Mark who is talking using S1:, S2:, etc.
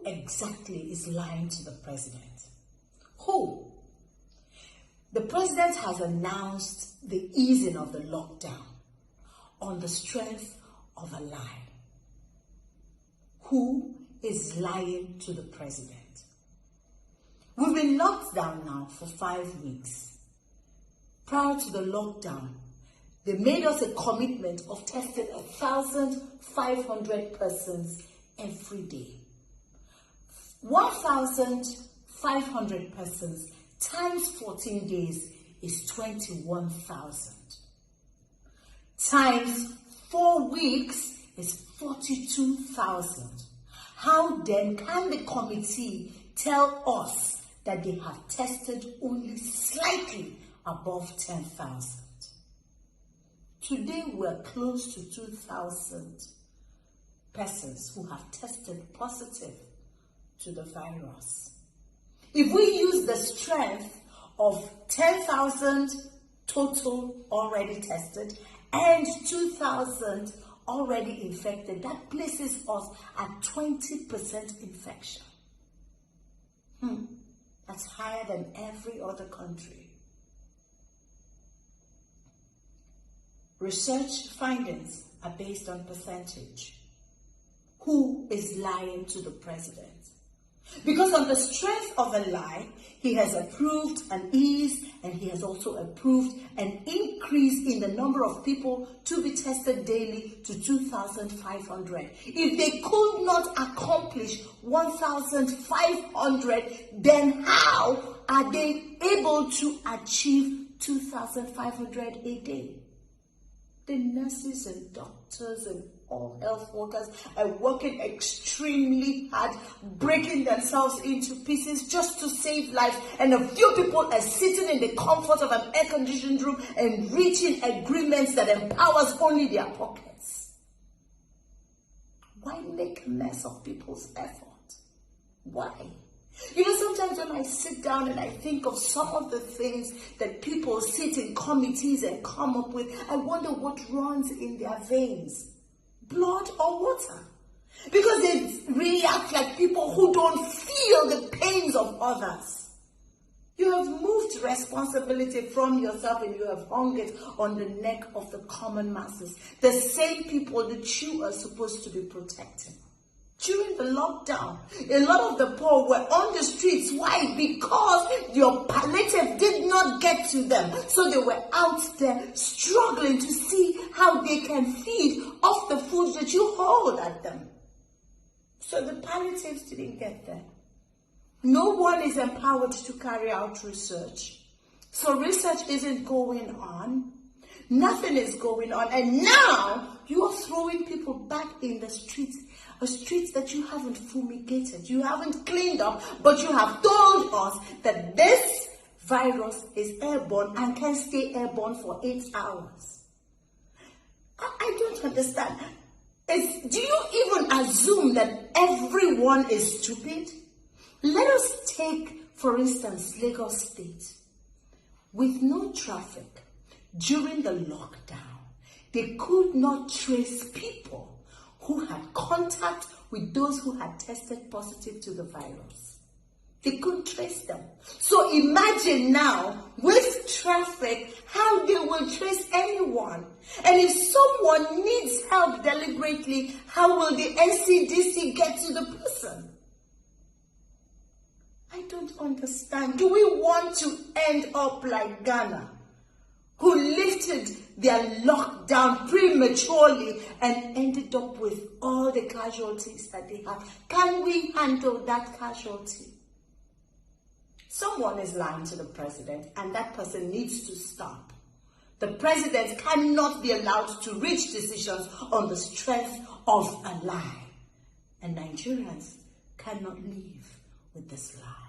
S1: exactly is lying to the president? Who? The president has announced the easing of the lockdown on the strength of a lie. Who is lying to the president? We've been locked down now for 5 weeks. Prior to the lockdown, they made us a commitment of testing 1,500 persons every day. 1,500 persons times 14 days is 21,000. Times 4 weeks is 42,000. How then can the committee tell us that they have tested only slightly above 10,000? Today we're close to 2,000 persons who have tested positive to the virus. If we use the strength of 10,000 total already tested and 2,000 already infected, that places us at 20% infection. That's higher than every other country. Research findings are based on percentage. Who is lying to the president? Because on the strength of a lie, he has approved an ease and he has also approved an increase in the number of people to be tested daily to 2,500. If they could not accomplish 1,500, then how are they able to achieve 2,500 a day? The nurses and doctors and all health workers are working extremely hard, breaking themselves into pieces just to save lives. And a few people are sitting in the comfort of an air-conditioned room and reaching agreements that empowers only their pockets. Why make a mess of people's effort? Why? You know, sometimes when I sit down and I think of some of the things that people sit in committees and come up with, I wonder what runs in their veins. Blood or water? Because they really act like people who don't feel the pains of others. You have moved responsibility from yourself and you have hung it on the neck of the common masses. The same people that you are supposed to be protecting. During the lockdown, a lot of the poor were on the streets. Why? Because your palliative did not get to them. So they were out there struggling to see how they can feed off the food that you hold at them. So the palliatives didn't get there. No one is empowered to carry out research. So research isn't going on. Nothing is going on. And now you are throwing people back in the streets. A street that you haven't fumigated, you haven't cleaned up, but you have told us that this virus is airborne and can stay airborne for 8 hours. I don't understand. Do you even assume that everyone is stupid? Let us take, for instance, Lagos State. With no traffic during the lockdown, they could not trace people who had contact with those who had tested positive to the virus. They couldn't trace them. So imagine now, with traffic, how they will trace anyone. And if someone needs help deliberately, how will the NCDC get to the person? I don't understand. Do we want to end up like Ghana, who lifted their lockdown prematurely and ended up with all the casualties that they have? Can we handle that casualty? Someone is lying to the president, and that person needs to stop. The president cannot be allowed to reach decisions on the strength of a lie. And Nigerians cannot live with this lie.